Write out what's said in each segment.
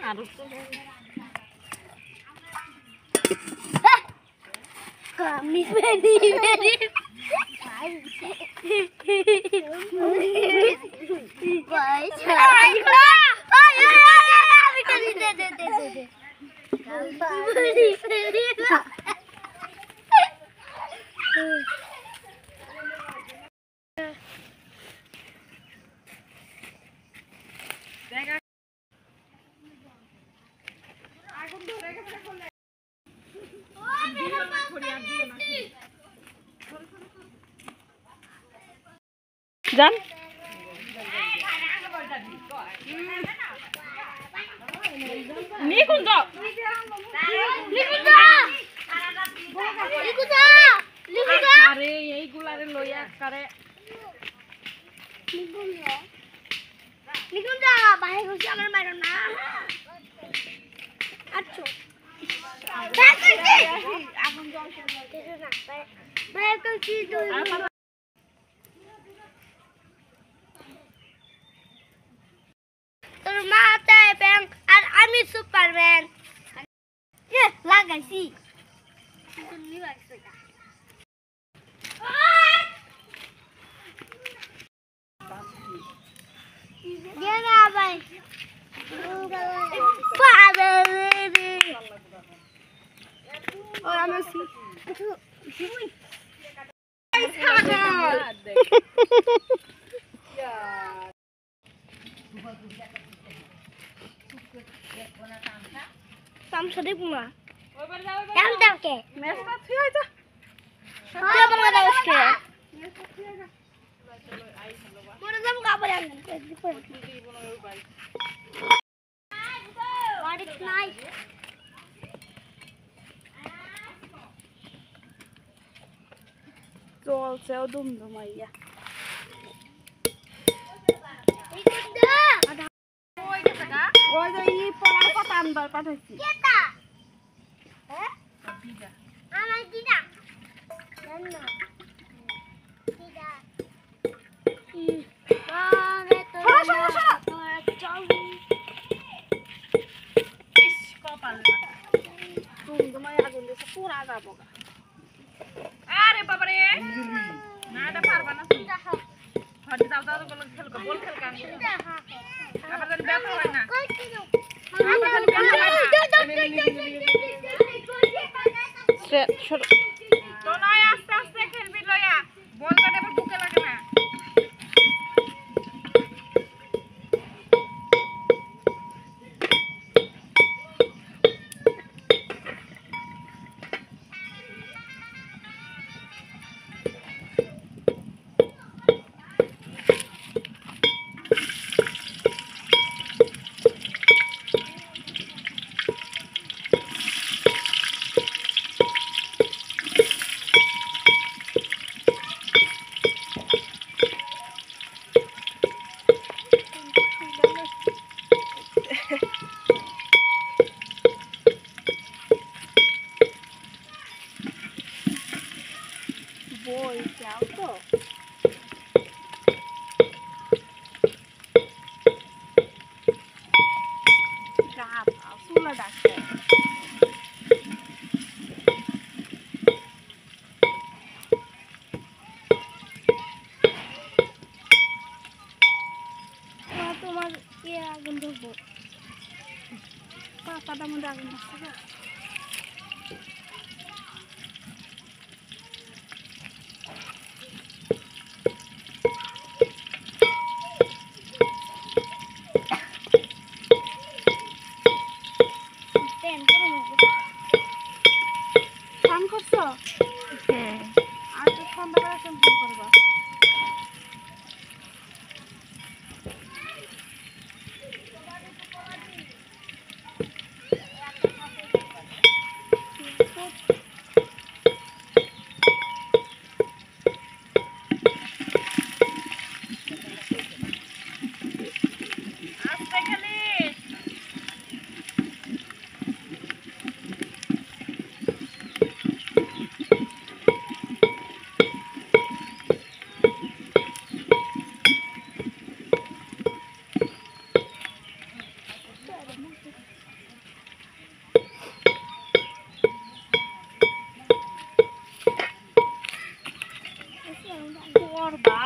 আরো তো কামি বেরি বেরি ভাই ছাই আমি করি দে দে দে দে বেরি বেরি দেখা আগুন ধরে গেছে কোলে জান নিকুঞ্জ আরে এইগুলারে লইয়া করে নিকুঞ্জ ভাই হচ্ছে আমার ম্যাডাম না আচ্ছা আগুন জল খেতে না ভাই কইছি তুই তোর মাথায় ব্যাং আর আমি সুপারম্যান এ লাগাইছি তুমি লাগাইছো না দিয়ে না ভাই বাবা রে ও আমি সি Tam sedih bunga. Yang tak ke? মেসটা থিয়া যা Dia bunga dah ke? Mana kamu kabar yang? What is nice? চলছে ও দুমদুমাইয়া ওই যে ই পড়ার কথা আনবার পাঠাইছি Kita. Anak tidak. Tidak. আরে বাবা রে না এটা পারবা না তুমি হঠাৎ দাও দাও বল খেলকো বল খেলকা আবার যেন ব্যথা হয় না তো নয় আস্তে আস্তে খেলবি লয়া বল কাটে আবার বুকে লাগে না বই যাও তো চুলা ডাক্তার তোমার কে আগুন ধরবো পাতাটার মধ্যে আগুন ধরছে ফোন করছো আর তো সন্ধ্যাবেলা ফোন করবা করবা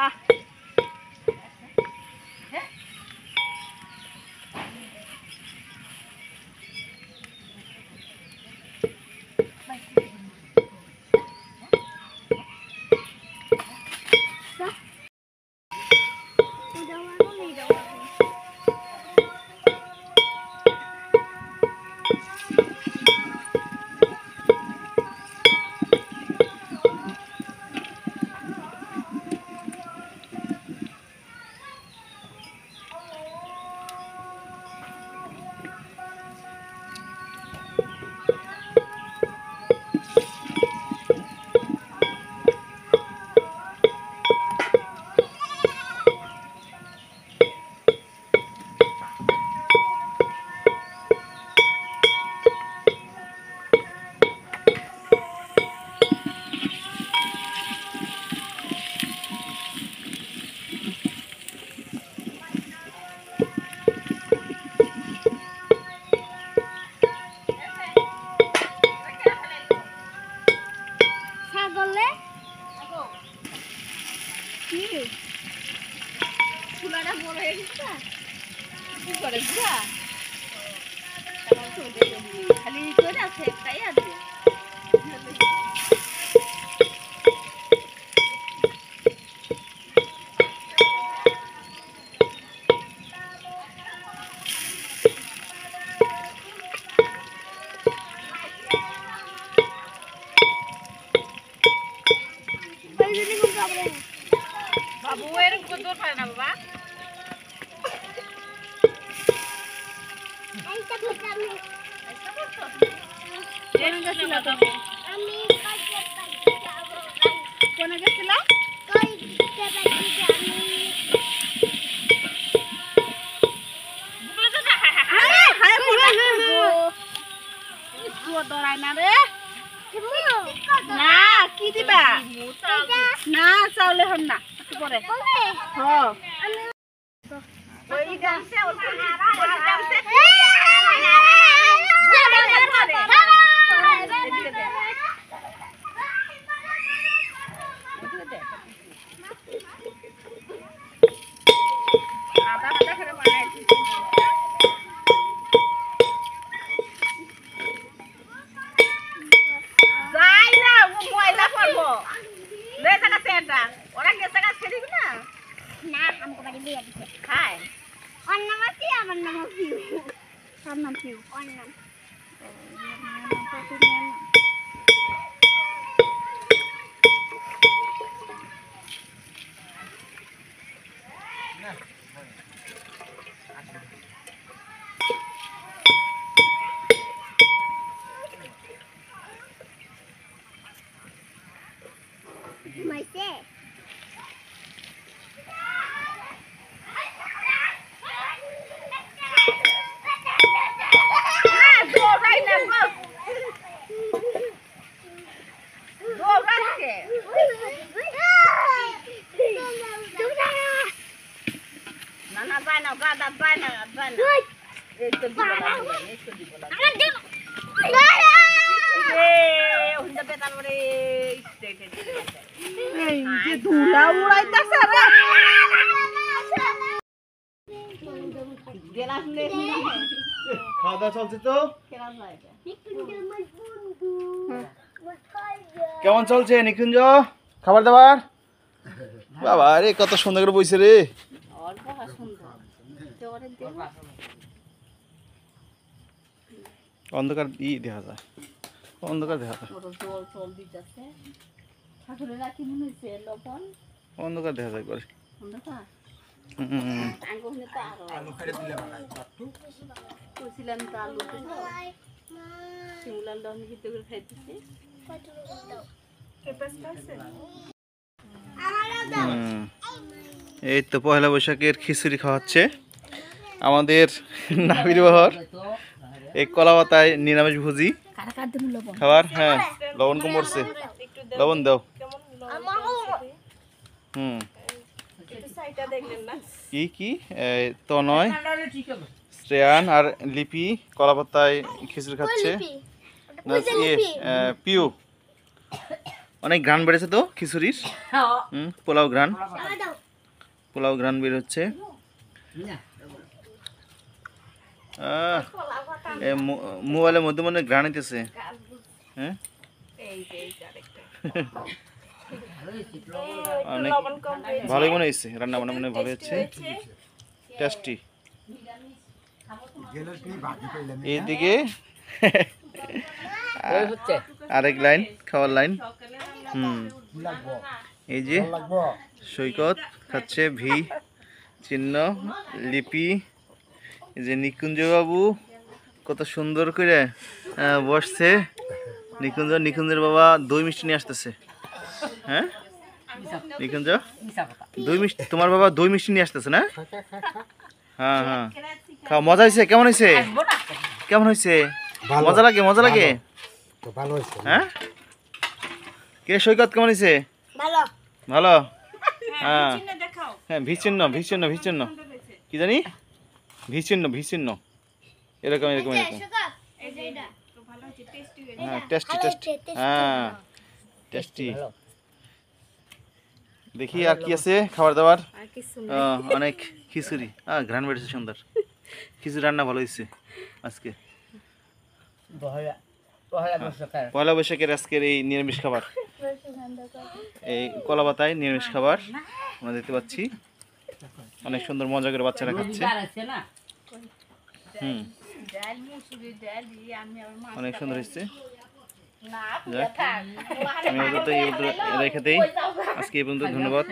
ছাগলে কি ফুলাটা বড় হয়ে গেছে কি করে বুড়া খালি করে আছে একটাই আছে বাবু এরকম দূর পারে না বাবা কোন গেছিল ডরাই না রে না কি দিবা না চাউলে হন না পরে ওই গামছে ওই গামছে আদা আদা করে বানাইছি যাই না ও ময়লা করবো লে জায়গা সেটা ওরা গেছে গা ছেড়ে দিবি না না আমাকে বাড়ি বিয়ে দিছে খায় ওর নাম আছে আমার নাম পিউ তার নাম কি ওর নাম মাইছে দৌড়াই না দৌড়াচ্ছে না না যায় না গাদা যায় না যায় না এই তো দিব না এই তো দিব না হুন্ডা বেতাল রে স্টেট এই যে ধুলা উড়াইতাছে রে গেলাস নে খাওয়া দাওয়া চলছে তো কেরা যায় কেমন চলছে নিকুঞ্জ খাবার দাবার বাবা রে কত সুন্দর করে বইছে রে অল্প সুন্দর তোরে দেব অন্ধকার দেখা যায় অন্ধকার দেখা যায় ওর জল জল দিতেছে ঠাকুরের রাখি মনে হচ্ছে লবণ অন্ধকার দেখা যায় করে অন্ধকার হুম আঙ্গুলে তো আরো কইছিলাম তো আলু দিল শিমুলার লবণ ভিতরে করে খাইতেছি হুম। এই তো পয়লা বৈশাখের খিচুড়ি খাওয়াচ্ছে আমাদের নাবির বহর এই কলা পাতায় নিরামিষ ভুজি কারা কার দেব লবণ খাবার হ্যাঁ লবণ কম পড়ছে লবণ দাও হুম কি কি তনয় শ্রেয়ান আর লিপি কলা পাতায় খিচুড়ি খাচ্ছে। না, পিউ অনেক ঘ্রাণ বেড়েছে তো খিচুড়ির। পোলাও ঘ্রাণ বের হচ্ছে। মোবাইলের মধ্যে মনে ঘ্রাণ হইতেছে। হ্যাঁ অনেক ভালোই মনে হয়েছে, রান্না বান্না মনে ভালো হচ্ছে, টেস্টি। এইদিকে আরেক লাইন, খাওয়ার লাইন। এই যে সৈকত খাচ্ছে, ভি চিহ্ন, লিপি, এই যে নিকুঞ্জ বাবু কত সুন্দর করে বসছে। নিকুঞ্জের বাবা দই মিষ্টি নিয়ে আসতেছে। হ্যাঁ নিকুঞ্জ, দই মিষ্টি, তোমার বাবা দই মিষ্টি নিয়ে আসতেছে না? হ্যাঁ হ্যাঁ, খাও। মজা হয়েছে? কেমন হয়েছে? কেমন হয়েছে? মজা লাগে? হ্যাঁ কে সৈকত কেমন হয়েছে? ভালো। হ্যাঁ হ্যাঁ, ভিচিহ্ন কি জানি, ভিচিহ্ন এরকম। হ্যাঁ টেস্টি। হ্যাঁ টেস্টি। দেখি আর কি আছে খাবার দাবার। অনেক খিচুড়ি, ঘ্রাণ বেড়েছে সুন্দর। খিচুড়ি রান্না ভালো হয়েছে আজকে। পয়লা বৈশাখের আজকের এই নিরামিষ খাবার, এই কলা পাতায় নিরামিষ খাবার আমরা দেখতে পাচ্ছি। অনেক সুন্দর মজা করে বাচ্চারা খাচ্ছে। অনেক সুন্দর হয়েছে। আমি রেখে দেই আজকে এই পর্যন্ত। ধন্যবাদ।